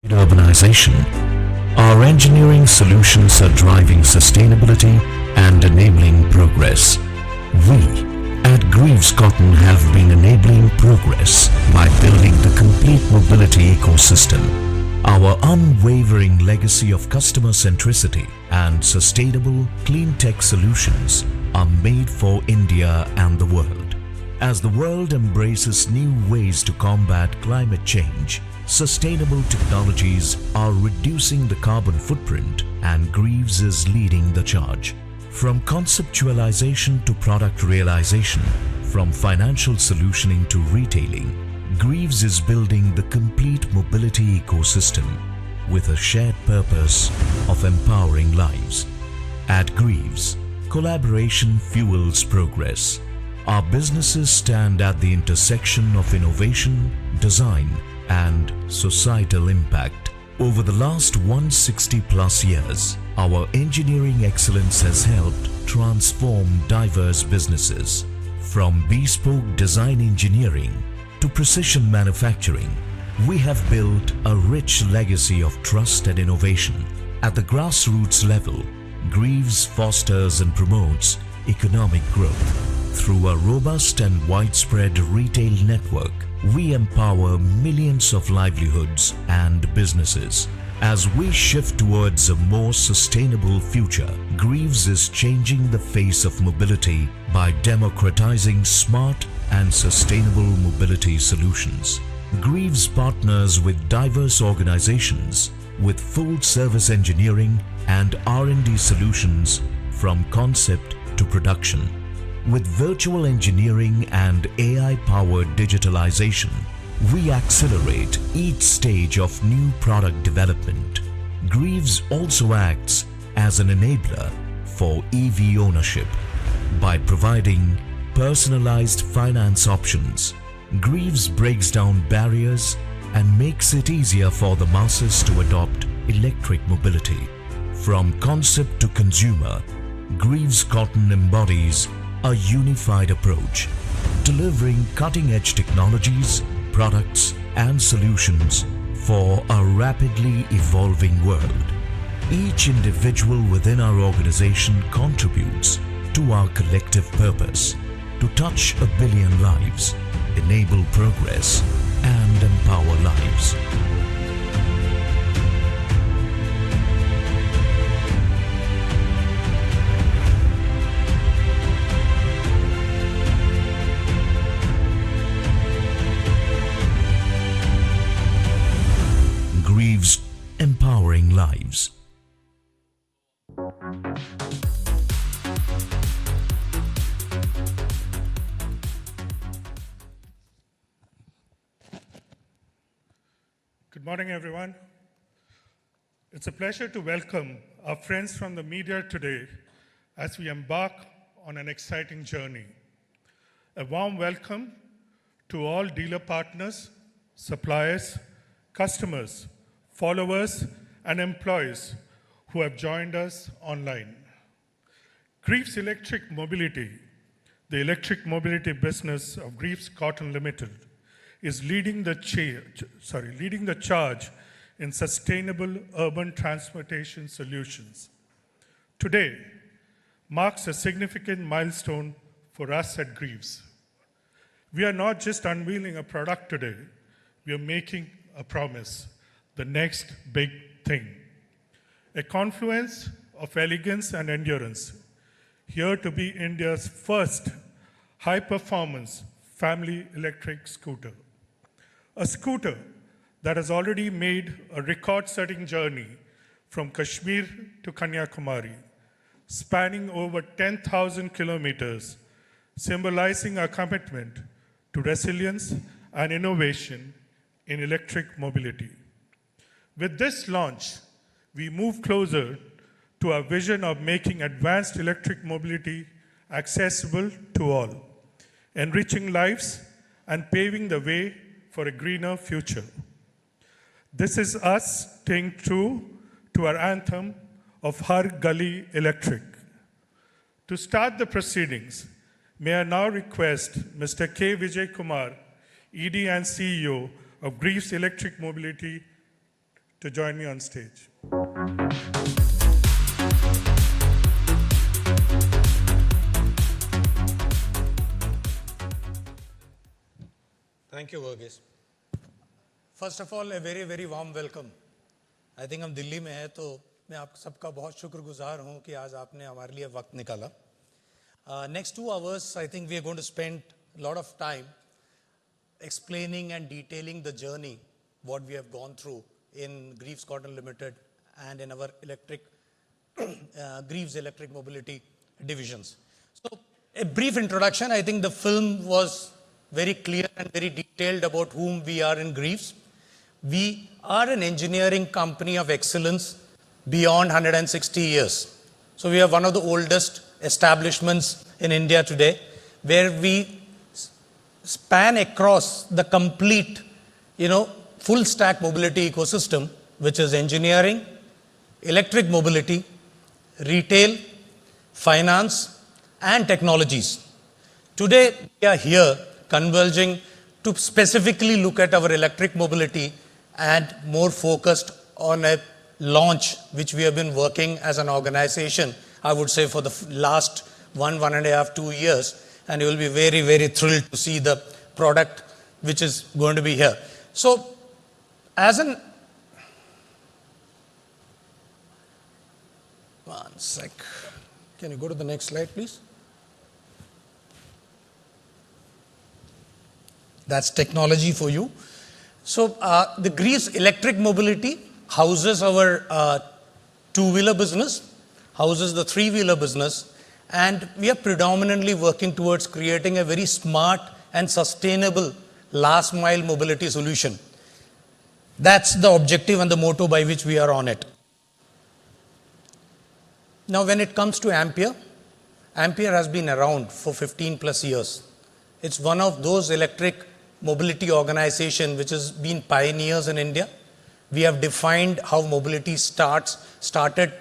Urbanization, our engineering solutions are driving sustainability and enabling progress. We at Greaves Cotton have been enabling progress by building the complete mobility ecosystem. Our unwavering legacy of customer centricity and sustainable clean tech solutions are made for India and the world. As the world embraces new ways to combat climate change, sustainable technologies are reducing the carbon footprint, and Greaves is leading the charge. From conceptualization to product realization, from financial solutioning to retailing, Greaves is building the complete mobility ecosystem with a shared purpose of empowering lives. At Greaves, collaboration fuels progress. Our businesses stand at the intersection of innovation, design, and societal impact. Over the last 160 plus years, our engineering excellence has helped transform diverse businesses. From bespoke design engineering to precision manufacturing, we have built a rich legacy of trust and innovation. At the grassroots level, Greaves fosters and promotes economic growth. Through a robust and widespread retail network, we empower millions of livelihoods and businesses. As we shift towards a more sustainable future, Greaves is changing the face of mobility by democratizing smart and sustainable mobility solutions. Greaves partners with diverse organizations with full service engineering and R&D solutions from concept to production. With virtual engineering and AI-powered digitalization, we accelerate each stage of new product development. Greaves also acts as an enabler for EV ownership. By providing personalized finance options, Greaves breaks down barriers and makes it easier for the masses to adopt electric mobility. From concept to consumer, Greaves Cotton embodies a unified approach, delivering cutting-edge technologies, products, and solutions for a rapidly evolving world. Each individual within our organization contributes to our collective purpose to touch 1 billion lives, enable progress, and empower lives. Greaves, empowering lives. Good morning, everyone. It's a pleasure to welcome our friends from the media today as we embark on an exciting journey. A warm welcome to all dealer partners, suppliers, customers, followers, and employees who have joined us online. Greaves Electric Mobility, the electric mobility business of Greaves Cotton Limited, is leading the charge in sustainable urban transportation solutions. Today marks a significant milestone for us at Greaves. We are not just unveiling a product today, we are making a promise, the next big thing. A confluence of elegance and endurance, here to be India's first high-performance family electric scooter. A scooter that has already made a record-setting journey from Kashmir to Kanyakumari, spanning over 10,000 kilometers, symbolizing our commitment to resilience and innovation in electric mobility. With this launch, we move closer to our vision of making advanced electric mobility accessible to all, enriching lives and paving the way for a greener future. This is us staying true to our anthem of Har Gali Electric. To start the proceedings, may I now request Mr. K. Vijay Kumar, ED and CEO of Greaves Electric Mobility, to join me on stage. Thank you, Verghese. First of all, a very, very warm welcome. I think हम दिल्ली में हैं तो मैं आप सबका बहुत शुक्रगुजार हूँ कि आज आपने हमारे लिए वक्त निकाला. Next 2 hours, I think we are going to spend a lot of time explaining and detailing the journey, what we have gone through in Greaves Cotton Limited and in our Greaves Electric Mobility divisions. So, a brief introduction. I think the film was very clear and very detailed about whom we are in Greaves. We are an engineering company of excellence beyond 160 years. So we are one of the oldest establishments in India today, where we span across the complete, full stack mobility ecosystem, which is engineering, electric mobility, retail, finance, and technologies. Today, we are here converging to specifically look at our electric mobility and more focused on a launch which we have been working as an organization, I would say, for the last 1.5, 2 years. And you will be very, very thrilled to see the product which is going to be here. So, one sec. Can you go to the next slide, please? That's technology for you. So, the Greaves Electric Mobility houses our two-wheeler business, houses the three-wheeler business, and we are predominantly working towards creating a very smart and sustainable last-mile mobility solution. That's the objective and the motto by which we are on it. Now, when it comes to Ampere, Ampere has been around for 15 plus years. It's one of those electric mobility organizations which has been pioneers in India. We have defined how mobility started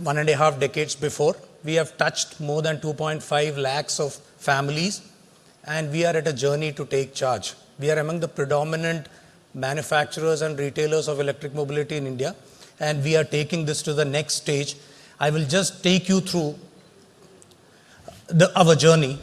1.5 decades before. We have touched more than 2.5 lakhs of families, and we are at a journey to take charge. We are among the predominant manufacturers and retailers of electric mobility in India, and we are taking this to the next stage. I will just take you through our journey.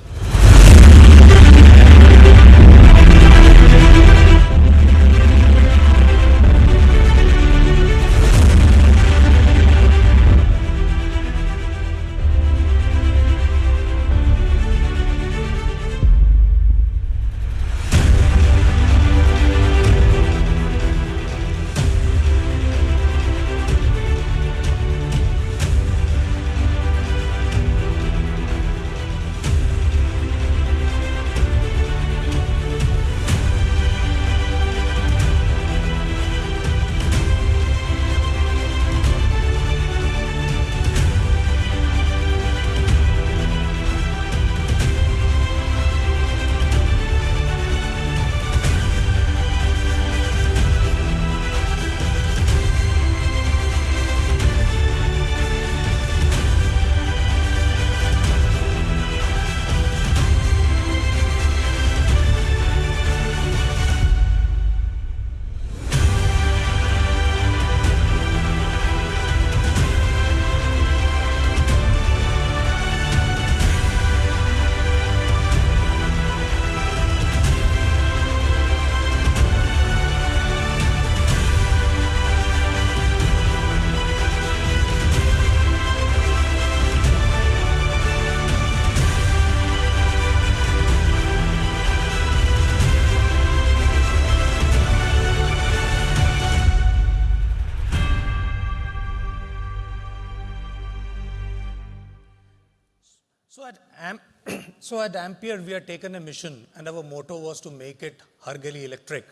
So at Ampere, we had taken a mission, and our motto was to make it Har Gali electric.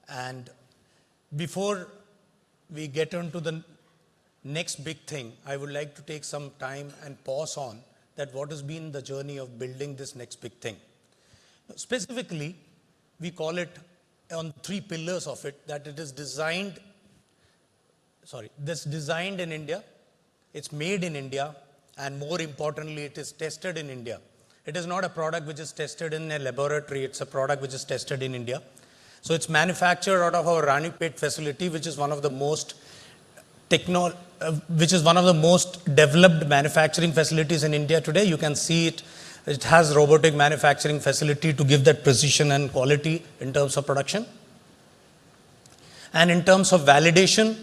And before we get into the next big thing, I would like to take some time and pause on that what has been the journey of building this next big thing. Specifically, we call it on 3 pillars of it, that it is designed in India, it's made in India, and more importantly, it is tested in India. It is not a product which is tested in a laboratory, it's a product which is tested in India. So it's manufactured out of our Ranipet facility, which is one of the most developed manufacturing facilities in India today. You can see it. It has robotic manufacturing facility to give that precision and quality in terms of production. And in terms of validation,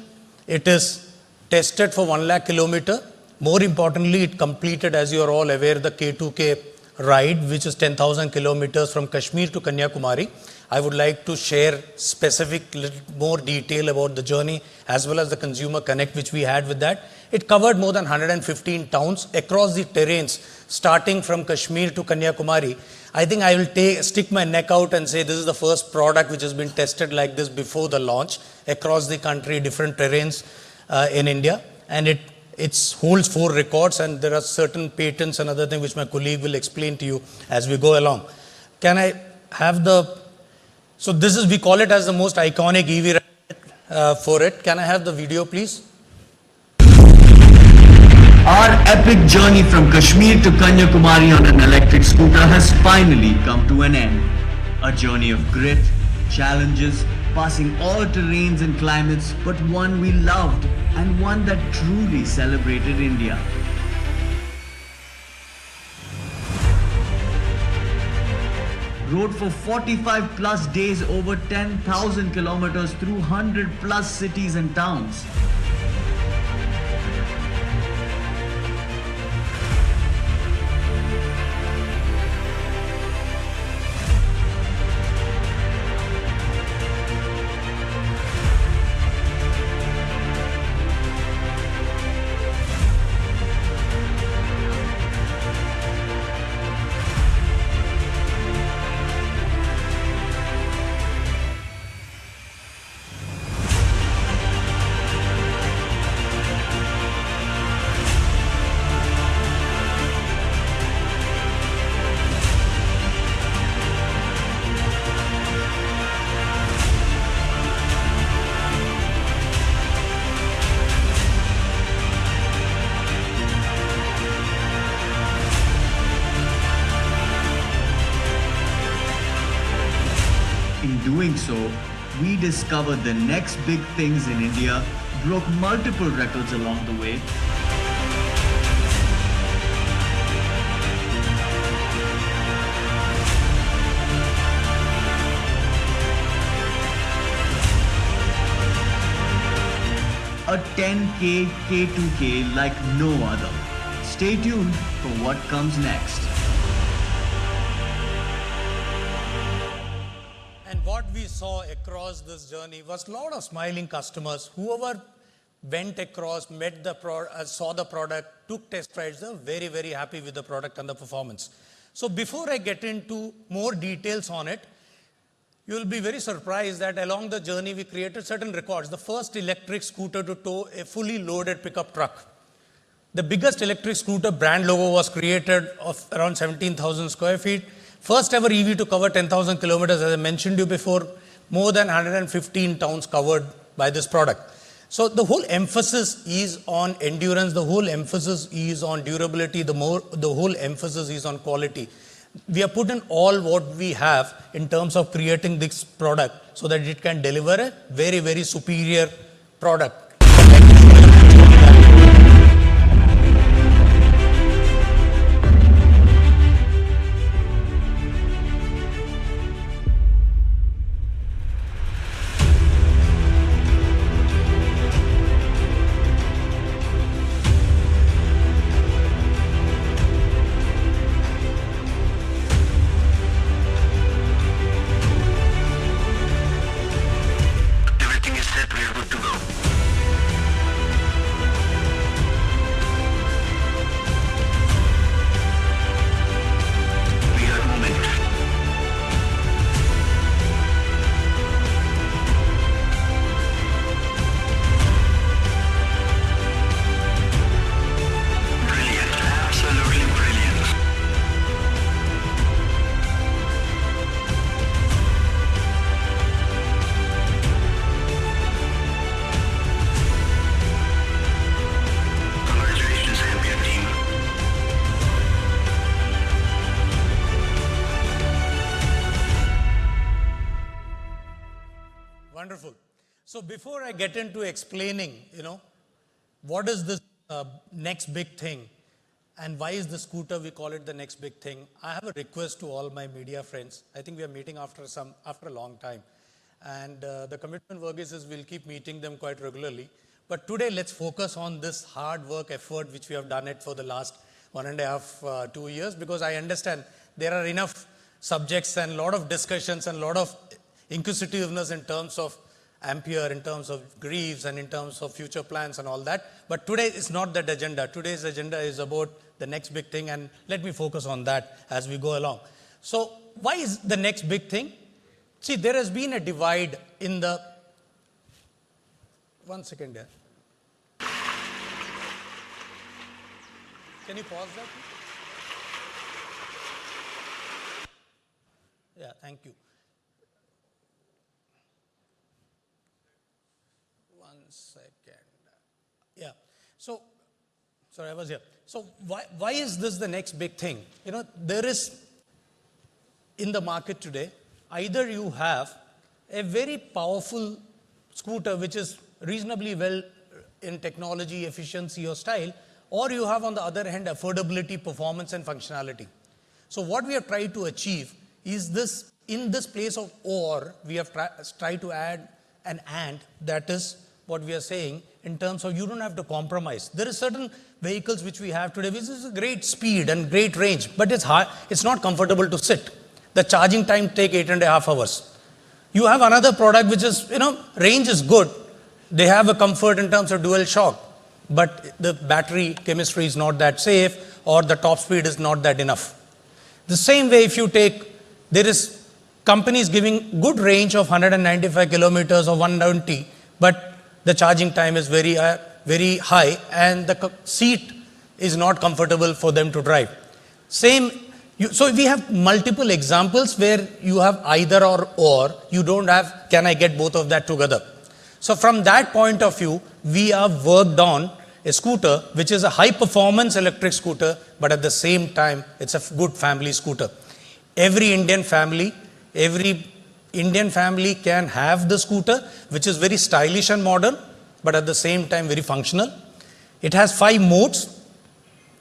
it is tested for 1 lakh kilometer. More importantly, it completed, as you are all aware, the K2K ride, which is 10,000 kilometers from Kashmir to Kanyakumari. I would like to share specific little more detail about the journey as well as the consumer connect which we had with that. It covered more than 115 towns across the terrains, starting from Kashmir to Kanyakumari. I think I will stick my neck out and say this is the first product which has been tested like this before the launch across the country, different terrains in India. And it holds 4 records, and there are certain patents and other things which my colleague will explain to you as we go along. Can I have so this is, we call it as the most iconic EV ride for it. Can I have the video, please? Our epic journey from Kashmir to Kanyakumari on an electric scooter has finally come to an end. A journey of grit, challenges, passing all terrains and climates, but one we loved and one that truly celebrated India. Rode for 45 plus days over 10,000 kilometers through 100 plus cities and towns. In doing so, we discovered the next big things in India, broke multiple records along the way, a 10K K2K like no other. Stay tuned for what comes next. And what we saw across this journey was a lot of smiling customers. Whoever went across, met the saw the product, took test rides, they were very, very happy with the product and the performance. So before I get into more details on it, you will be very surprised that along the journey we created certain records. The first electric scooter to tow a fully loaded pickup truck. The biggest electric scooter brand logo was created of around 17,000 square feet. First ever EV to cover 10,000 kilometers, as I mentioned you before, more than 115 towns covered by this product. So the whole emphasis is on endurance, the whole emphasis is on durability, the whole emphasis is on quality. We have put in all what we have in terms of creating this product so that it can deliver a very, very superior product. So before I get into explaining, what is this next big thing and why is the scooter, we call it the next big thing, I have a request to all my media friends. I think we are meeting after a long time. And the commitment Verghese is we'll keep meeting them quite regularly. But today let's focus on this hard work effort which we have done it for the last 1.5, 2 years, because I understand there are enough subjects and a lot of discussions and a lot of inquisitiveness in terms of Ampere, in terms of Greaves, and in terms of future plans and all that. But today is not that agenda. Today's agenda is about the next big thing, and let me focus on that as we go along. So why is the next big thing? See, there has been a divide in the... One second there. Can you pause that? Yeah, thank you. One second. Yeah. So, sorry, I was here. So, why is this the next big thing? There is, in the market today, either you have a very powerful scooter which is reasonably well in technology, efficiency or style, or you have on the other hand affordability, performance and functionality. So what we have tried to achieve is this, in this place of or, we have tried to add an and, that is what we are saying in terms of you don't have to compromise. There are certain vehicles which we have today which is a great speed and great range, but it's not comfortable to sit. The charging time take 8.5 hours. You have another product which is, range is good. They have a comfort in terms of dual shock, but the battery chemistry is not that safe or the top speed is not that enough. The same way if you take, there is companies giving good range of 195 kilometers or 190, but the charging time is very high and the seat is not comfortable for them to drive. So we have multiple examples where you have either or, you don't have, can I get both of that together? So from that point of view, we have worked on a scooter which is a high performance electric scooter, but at the same time, it's a good family scooter. Every Indian family can have the scooter, which is very stylish and modern, but at the same time very functional. It has 5 modes,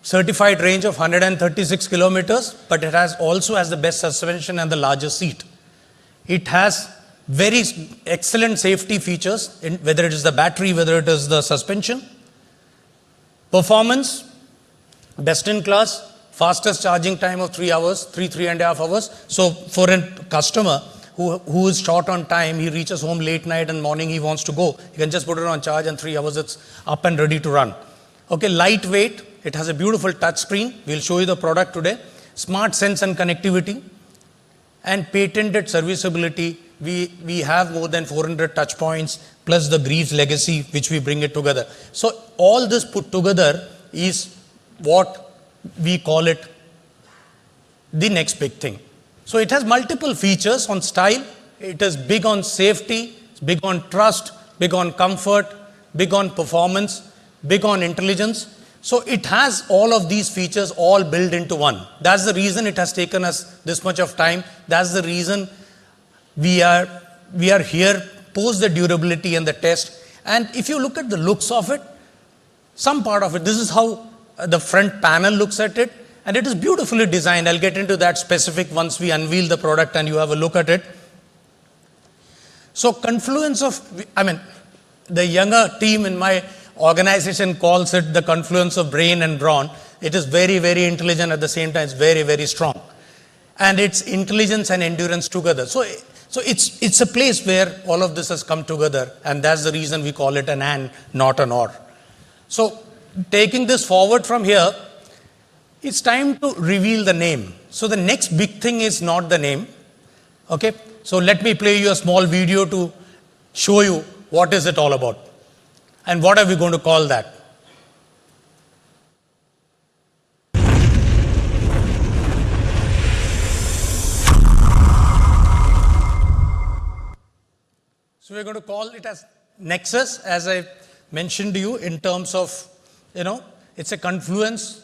certified range of 136 kilometers, but it also has the best suspension and the largest seat. It has very excellent safety features, whether it is the battery, whether it is the suspension. Performance, best in class, fastest charging time of 3.5 hours. So for a customer who is short on time, he reaches home late night and morning he wants to go, he can just put it on charge and 3 hours it's up and ready to run. Okay, lightweight, it has a beautiful touch screen. We'll show you the product today. Smart sense and connectivity and patented serviceability. We have more than 400 touch points plus the Greaves legacy which we bring it together. So all this put together is what we call it the next big thing. So it has multiple features on style. It is big on safety, it's big on trust, big on comfort, big on performance, big on intelligence. So it has all of these features all built into one. That's the reason it has taken us this much of time. That's the reason we are here post the durability and the test. And if you look at the looks of it, some part of it, this is how the front panel looks at it, and it is beautifully designed. I'll get into that specific once we unveil the product and you have a look at it. So confluence of, the younger team in my organization calls it the confluence of brain and brawn. It is very, very intelligent, at the same time it's very, very strong. And it's intelligence and endurance together. So it's a place where all of this has come together, and that's the reason we call it an and, not an or. So taking this forward from here, it's time to reveal the name. So the next big thing is not the name. Okay, so let me play you a small video to show you what is it all about and what are we going to call that. So we're going to call it as Nexus, as I mentioned to you, in terms of, it's a confluence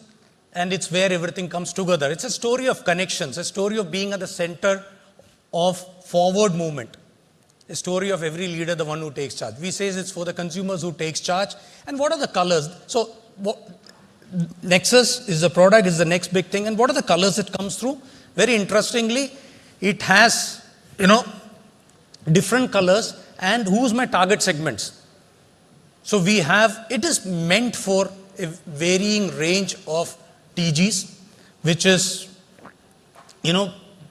and it's where everything comes together. It's a story of connections, a story of being at the center of forward movement. a story of every leader, the one who takes charge. We say it's for the consumers who takes charge. And what are the colors? So Nexus is the product, is the next big thing. And what are the colors it comes through? Very interestingly, it has, different colors. And who's my target segments? So it is meant for a varying range of TGs, which is,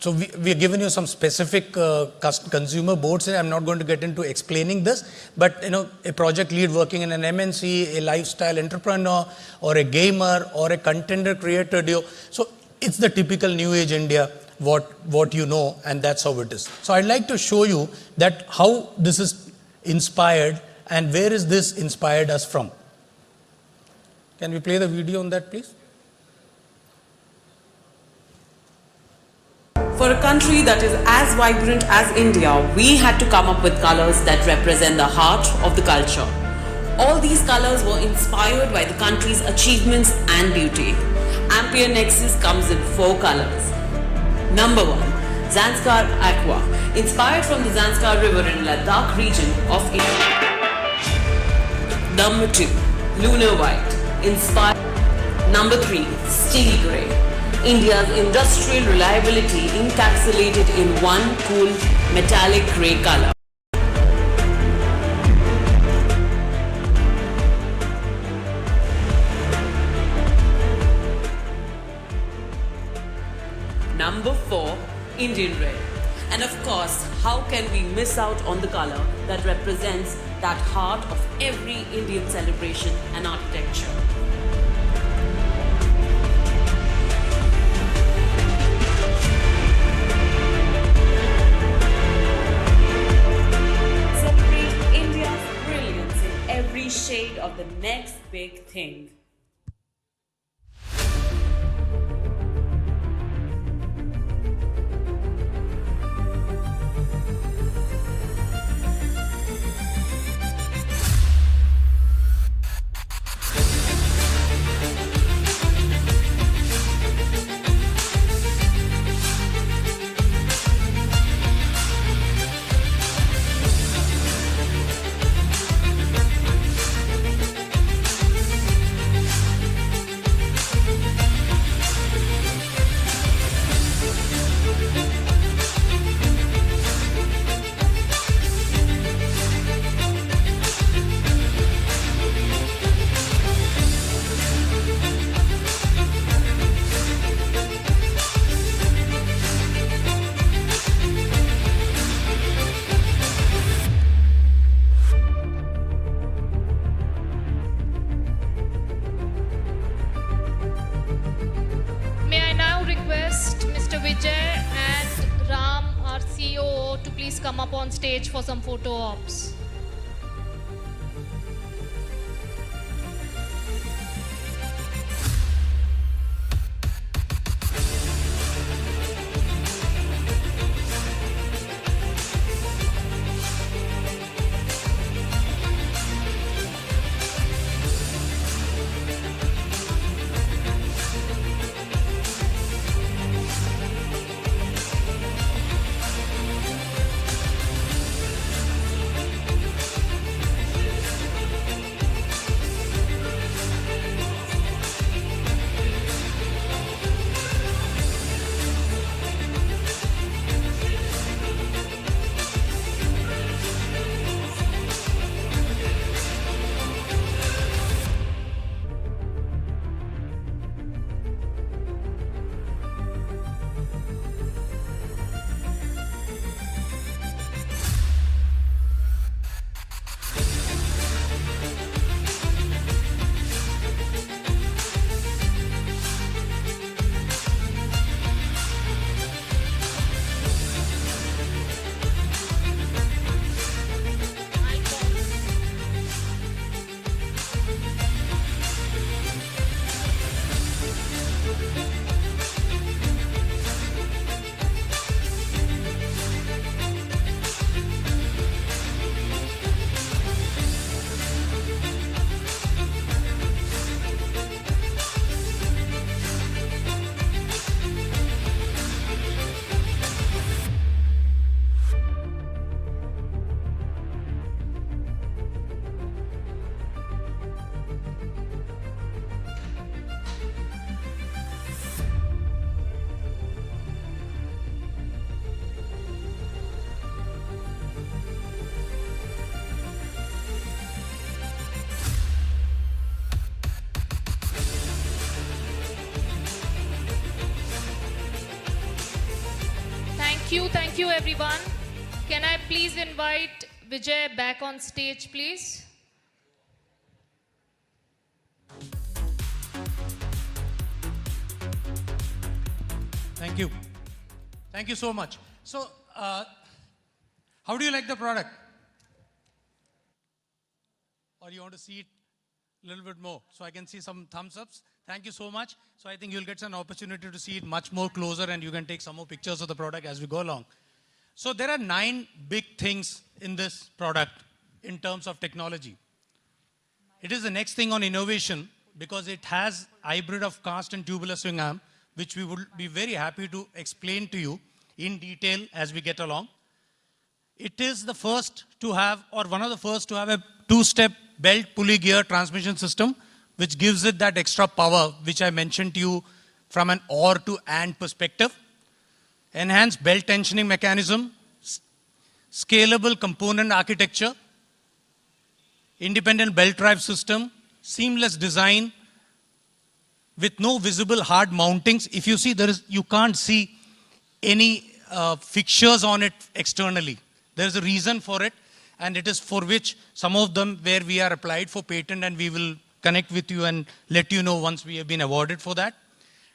so we are giving you some specific consumer boards here. I'm not going to get into explaining this, but a project lead working in an MNC, a lifestyle entrepreneur, or a gamer, or a content creator duo. So it's the typical New Age India, what you know, and that's how it is. So I'd like to show you that how this is inspired and where is this inspired us from. Can we play the video on that, please? For a country that is as vibrant as India, we had to come up with colors that represent the heart of the culture. All these colors were inspired by the country's achievements and beauty. Ampere Nexus comes in 4 colors. Number 1, Zanskar Aqua, inspired from the Zanskar River in Ladakh region of India. Number 2, Lunar White, inspired. Number 3, Steel Grey, India's industrial reliability encapsulated in one cool metallic grey color. Number 4, Indian Red. And of course, how can we miss out on the color that represents that heart of every Indian celebration and architecture? Shade of the next big thing. Come up on stage for some photo ops. Thank you everyone. Can I please invite Vijay back on stage, please? Thank you. Thank you so much. So, how do you like the product? Or you want to see it a little bit more? So I can see some thumbs ups. Thank you so much. So I think you'll get an opportunity to see it much more closer and you can take some more pictures of the product as we go along. So there are 9 big things in this product in terms of technology. It is the next thing on innovation because it has hybrid of cast and tubular swing arm, which we would be very happy to explain to you in detail as we get along. It is the first to have, or one of the first to have a 2-step belt pulley gear transmission system, which gives it that extra power, which I mentioned to you from an or to and perspective. Enhanced belt tensioning mechanism, scalable component architecture, independent belt drive system, seamless design with no visible hard mountings. If you see, you can't see any fixtures on it externally. There's a reason for it, and it is for which some of them where we are applied for patent, and we will connect with you and let you know once we have been awarded for that.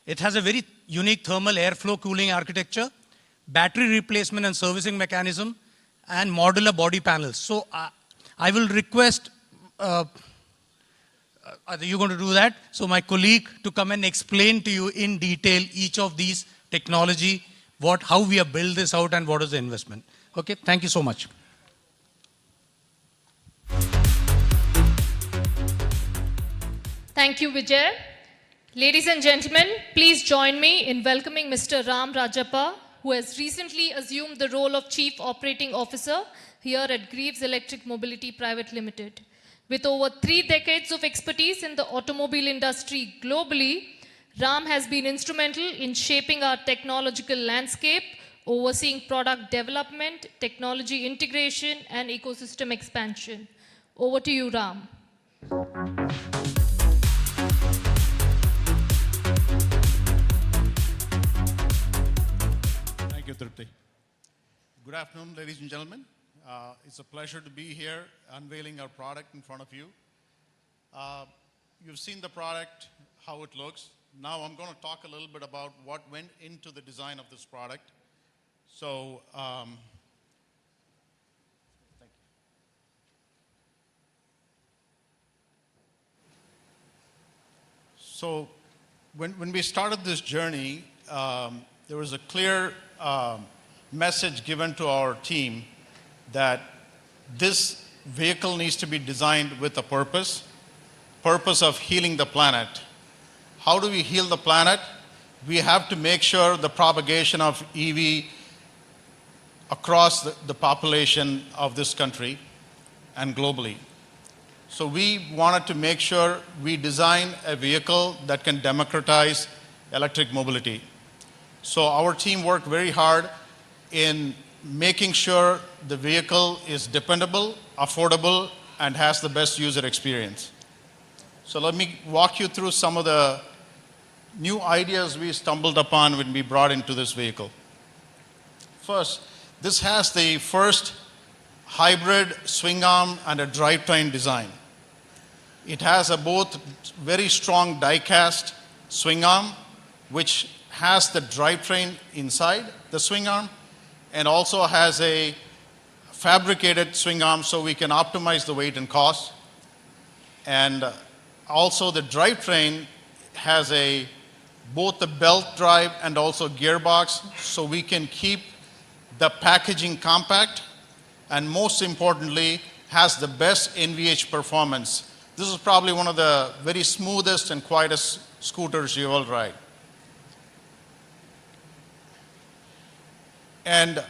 It has a very unique thermal airflow cooling architecture, battery replacement and servicing mechanism, and modular body panels. So I will request, are you going to do that? So my colleague to come and explain to you in detail each of these technology, how we have built this out and what is the investment. Okay, thank you so much. Thank you, Vijay. Ladies and gentlemen, please join me in welcoming Mr. Ram Rajappa, who has recently assumed the role of Chief Operating Officer here at Greaves Electric Mobility Private Limited. With over 3 decades of expertise in the automobile industry globally, Ram has been instrumental in shaping our technological landscape, overseeing product development, technology integration, and ecosystem expansion. Over to you, Ram. Thank you, Tripti. Good afternoon, ladies and gentlemen. It's a pleasure to be here unveiling our product in front of you. You've seen the product, how it looks. Now I'm going to talk a little bit about what went into the design of this product. So, thank you. So when we started this journey, there was a clear message given to our team that this vehicle needs to be designed with a purpose of healing the planet. How do we heal the planet? We have to make sure the propagation of EV across the population of this country and globally. So we wanted to make sure we design a vehicle that can democratize electric mobility. So our team worked very hard in making sure the vehicle is dependable, affordable, and has the best user experience. So let me walk you through some of the new ideas we stumbled upon when we brought into this vehicle. First, this has the first hybrid swing arm and a drivetrain design. It has a both very strong die-cast swing arm, which has the drivetrain inside the swing arm, and also has a fabricated swing arm so we can optimize the weight and cost. And also the drivetrain has both the belt drive and also gearbox, so we can keep the packaging compact, and most importantly, has the best NVH performance. This is probably one of the very smoothest and quietest scooters you will ride. And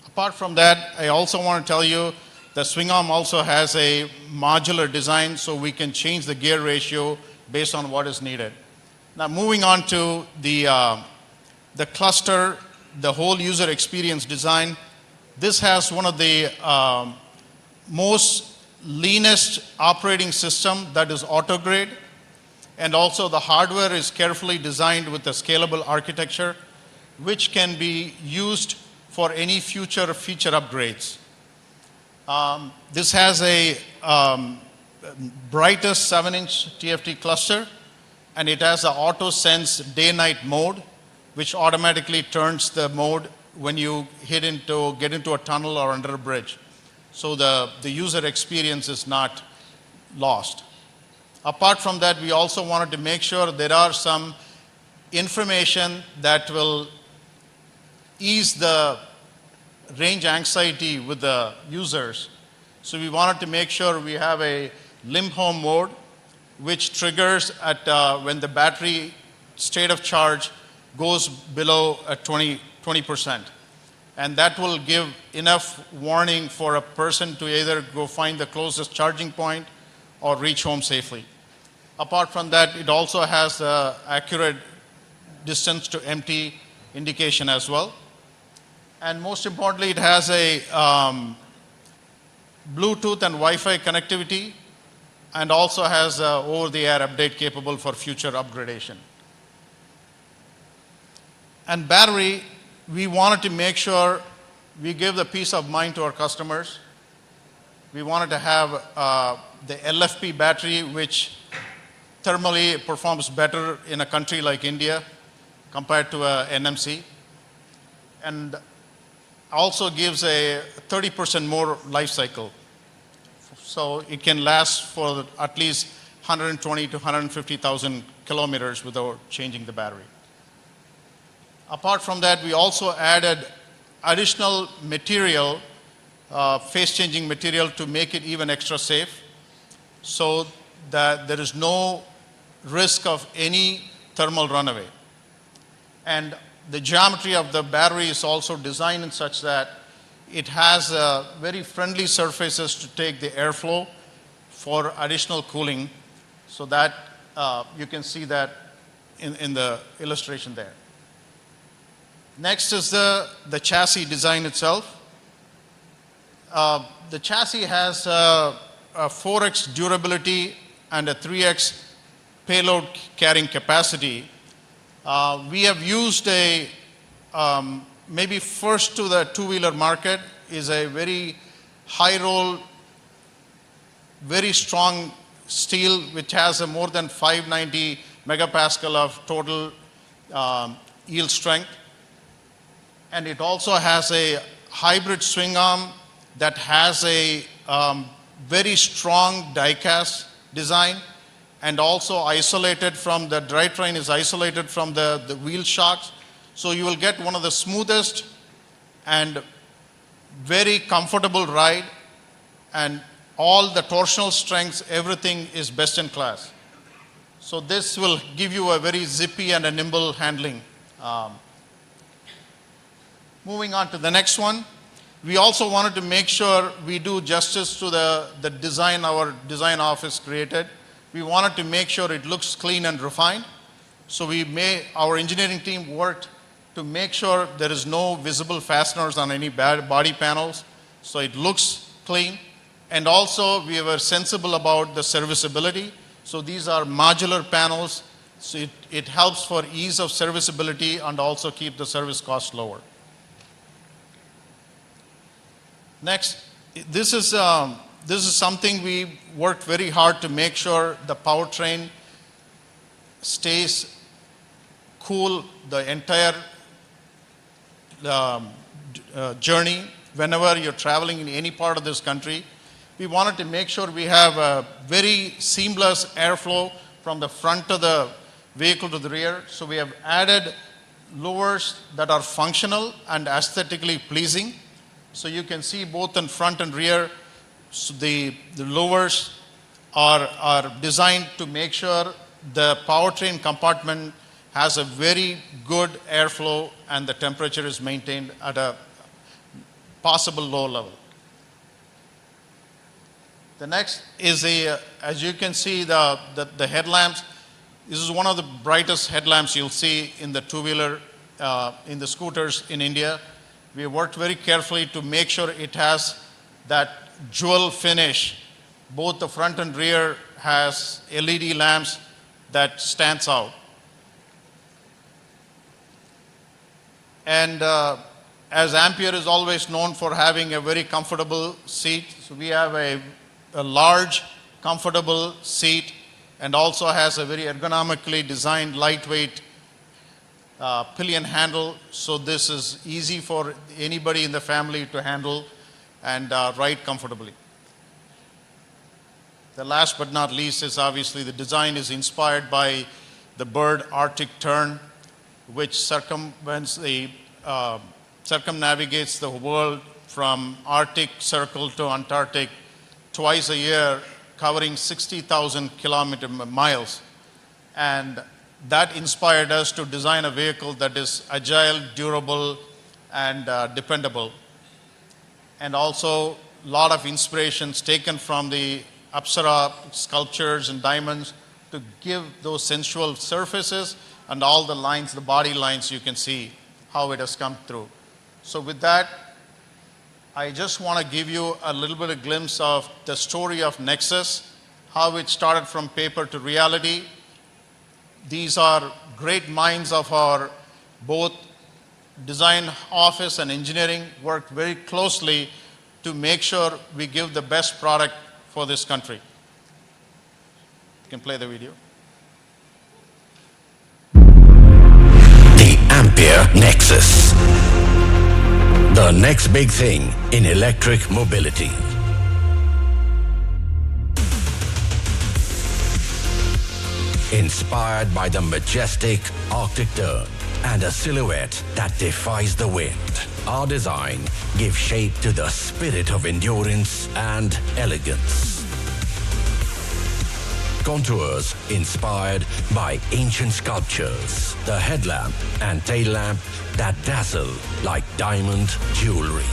apart from that, I also want to tell you the swing arm also has a modular design so we can change the gear ratio based on what is needed. Now moving on to the cluster, the whole user experience design. This has one of the most leanest operating system that is auto grade, and also the hardware is carefully designed with a scalable architecture. which can be used for any future feature upgrades. This has a brightest 7-inch TFT cluster, and it has the auto sense day-night mode, which automatically turns the mode when you get into a tunnel or under a bridge. So the user experience is not lost. Apart from that, we also wanted to make sure there are some information that will ease the range anxiety with the users. So we wanted to make sure we have a limb home mode, which triggers at when the battery state of charge goes below 20%. And that will give enough warning for a person to either go find the closest charging point or reach home safely. Apart from that, it also has accurate distance to empty indication as well. And most importantly, it has a Bluetooth and Wi-Fi connectivity, and also has over-the-air update capable for future upgradation. And battery, we wanted to make sure we give the peace of mind to our customers. We wanted to have the LFP battery, which thermally performs better in a country like India compared to a NMC, and also gives a 30% more life cycle. So it can last for at least 120 to 150,000 kilometers without changing the battery. Apart from that, we also added additional material, face-changing material, to make it even extra safe, so that there is no risk of any thermal runaway. And the geometry of the battery is also designed in such that it has very friendly surfaces to take the airflow for additional cooling, so that you can see that in the illustration there. Next is the chassis design itself. The chassis has a 4x durability and a 3x payload carrying capacity. We have used a, maybe first to the two-wheeler market, is a very high roll, very strong steel, which has a more than 590 megapascal of total yield strength. And it also has a hybrid swing arm that has a very strong die-cast design, and also isolated from the drivetrain, is isolated from the wheel shocks. So you will get one of the smoothest and very comfortable ride, and all the torsional strengths, everything is best in class. So this will give you a very zippy and a nimble handling. Moving on to the next one, we also wanted to make sure we do justice to the design our design office created. We wanted to make sure it looks clean and refined. So our engineering team worked to make sure there is no visible fasteners on any body panels, so it looks clean. And also we were sensible about the serviceability. So these are modular panels, so it helps for ease of serviceability and also keep the service cost lower. Next, this is something we worked very hard to make sure the powertrain stays cool the entire journey. Whenever you're traveling in any part of this country, we wanted to make sure we have a very seamless airflow from the front of the vehicle to the rear. So we have added lowers that are functional and aesthetically pleasing. So you can see both in front and rear, so the lowers are designed to make sure the powertrain compartment has a very good airflow and the temperature is maintained at a possible low level. The next is as you can see, the headlamps. This is one of the brightest headlamps you'll see in the two-wheeler, in the scooters in India. We worked very carefully to make sure it has that jewel finish. Both the front and rear has LED lamps that stands out. And as Ampere is always known for having a very comfortable seat, so we have a large, comfortable seat, and also has a very ergonomically designed, lightweight pillion handle. So this is easy for anybody in the family to handle and ride comfortably. The last but not least is obviously the design is inspired by the bird Arctic tern, which circumnavigates the world from Arctic Circle to Antarctic twice a year, covering 60,000 miles. And that inspired us to design a vehicle that is agile, durable, and dependable. And also a lot of inspirations taken from the Apsara sculptures and diamonds to give those sensual surfaces and all the lines, the body lines, you can see how it has come through. So with that, I just want to give you a little bit of glimpse of the story of Nexus, how it started from paper to reality. These are great minds of our both design office and engineering worked very closely to make sure we give the best product for this country. You can play the video. The Ampere Nexus. The next big thing in electric mobility. Inspired by the majestic Arctic tern and a silhouette that defies the wind, our design gives shape to the spirit of endurance and elegance. Contours inspired by ancient sculptures, the headlamp and tail lamp that dazzle like diamond jewelry.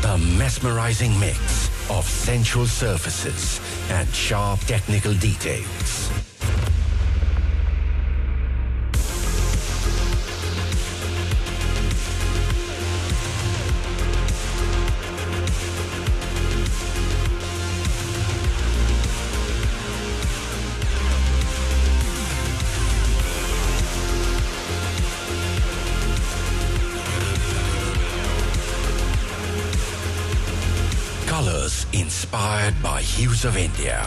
A mesmerizing mix of sensual surfaces and sharp technical details. Colors inspired by hues of India.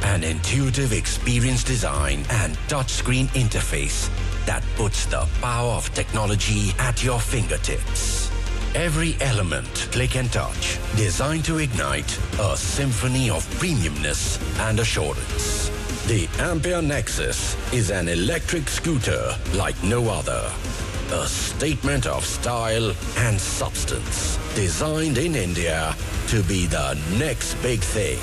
An intuitive experience design and touchscreen interface that puts the power of technology at your fingertips. Every element, click and touch, designed to ignite a symphony of premiumness and assurance. The Ampere Nexus is an electric scooter like no other. A statement of style and substance, designed in India to be the next big thing.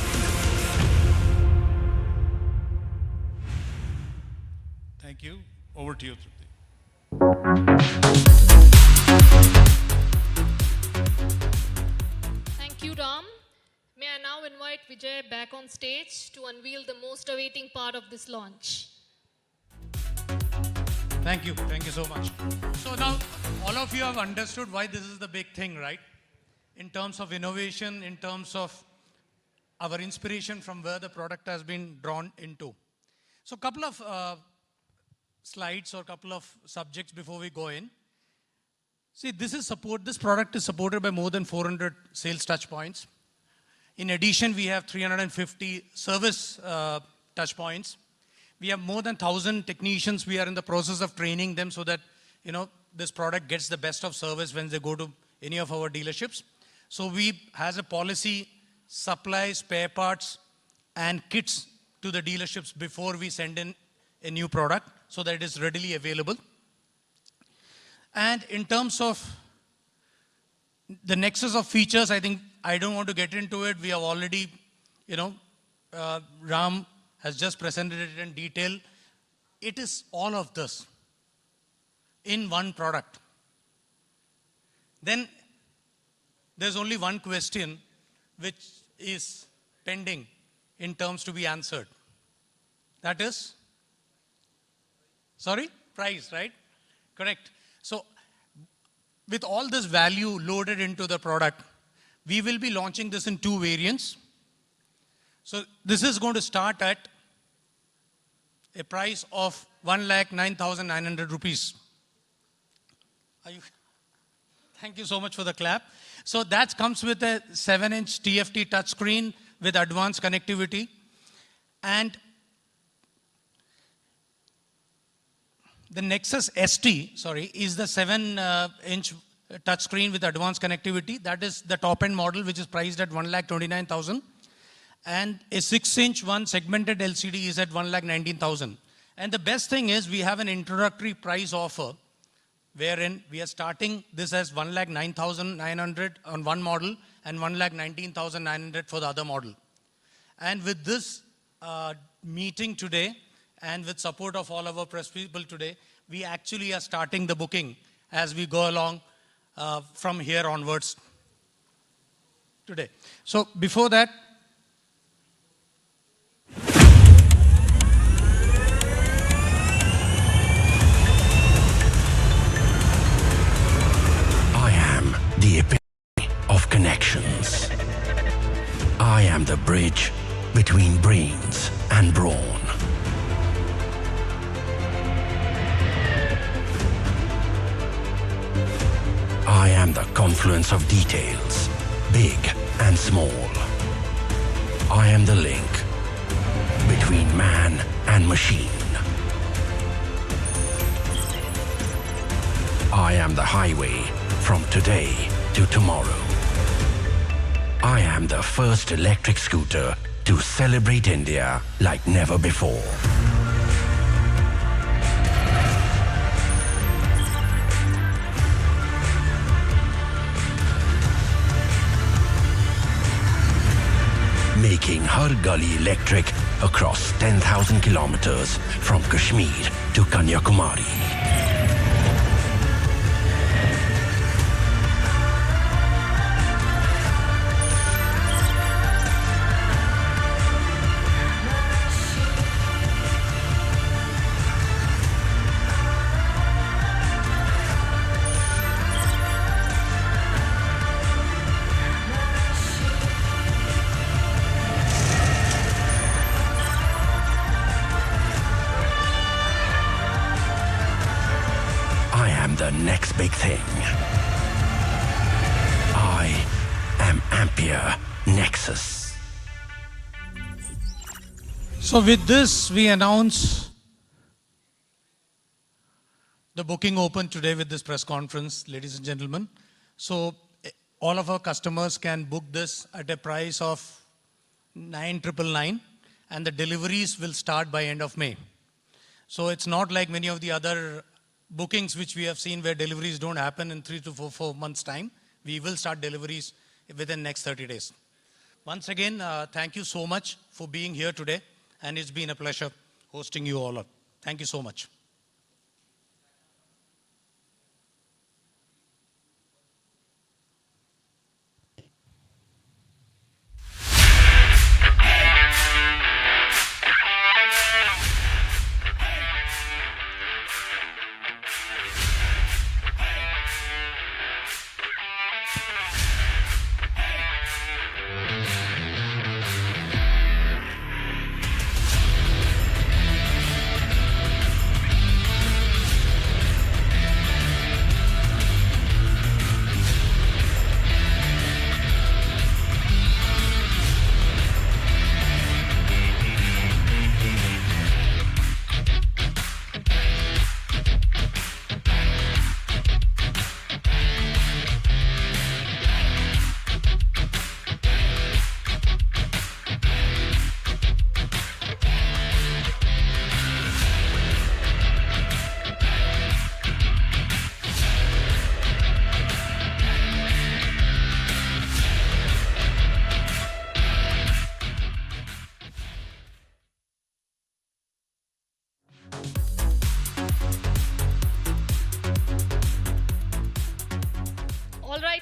Thank you. Over to you, Tripti. Thank you, Ram. May I now invite Vijay back on stage to unveil the most awaiting part of this launch. Thank you so much. So now all of you have understood why this is the big thing, right? In terms of innovation, in terms of our inspiration from where the product has been drawn into. So a couple of slides or a couple of subjects before we go in. See, this product is supported by more than 400 sales touch points. In addition, we have 350 service touch points. We have more than 1,000 technicians. We are in the process of training them so that, this product gets the best of service when they go to any of our dealerships. So we has a policy, supply spare parts and kits to the dealerships before we send in a new product so that it is readily available. And in terms of the nexus of features, I think I don't want to get into it. We have already, Ram has just presented it in detail. It is all of this in one product. Then there's only one question which is pending in terms to be answered. That is, price, right? Correct. So with all this value loaded into the product, we will be launching this in 2 variants. So this is going to start at a price of 1,09,900 rupees. Thank you so much for the clap. So that comes with a 7-inch TFT touchscreen with advanced connectivity. And the Nexus ST, is the 7-inch touchscreen with advanced connectivity. That is the top-end model, which is priced at 1,29,000. And a 6-inch one segmented LCD is at 1,19,000. And the best thing is we have an introductory price offer wherein we are starting this as 1,09,900 on one model and 1,19,900 for the other model. And with this meeting today and with support of all our press people today, we actually are starting the booking as we go along from here onwards today. So before that, the epitome of connections. I am the bridge between brains and brawn. I am the confluence of details, big and small. I am the link between man and machine. I am the highway from today to tomorrow. I am the first electric scooter to celebrate India like never before. Making Har Gali electric across 10,000 kilometers from Kashmir to Kanyakumari. The next big thing. I am Ampere Nexus. So with this, we announce the booking open today with this press conference, ladies and gentlemen. So all of our customers can book this at a price of 9,999, and the deliveries will start by end of May. So it's not like many of the other bookings which we have seen where deliveries don't happen in 3 to 4 months' time. We will start deliveries within next 30 days. Once again, thank you so much for being here today, and it's been a pleasure hosting you all up. Thank you so much.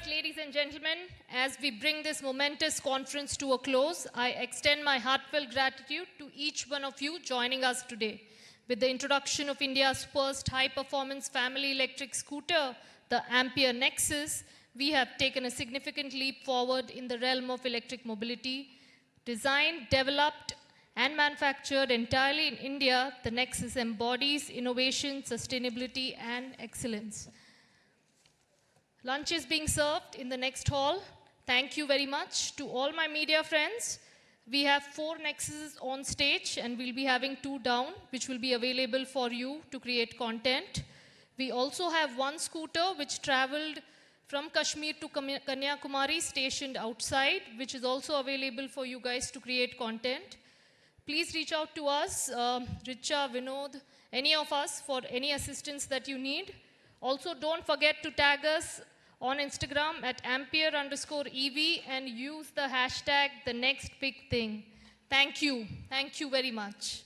Ladies and gentlemen, as we bring this momentous conference to a close, I extend my heartfelt gratitude to each one of you joining us today. With the introduction of India's first high-performance family electric scooter, the Ampere Nexus, we have taken a significant leap forward in the realm of electric mobility. Designed, developed, and manufactured entirely in India, the Nexus embodies innovation, sustainability, and excellence. Lunch is being served in the next hall. Thank you very much to all my media friends. We have 4 Nexuses on stage and we'll be having 2 down, which will be available for you to create content. We also have 1 scooter which traveled from Kashmir to Kanyakumari, stationed outside, which is also available for you guys to create content. Please reach out to us, Richa, Vinod, any of us for any assistance that you need. Also, don't forget to tag us on Instagram at Ampere_EV and use the hashtag the next big thing. Thank you. Thank you very much.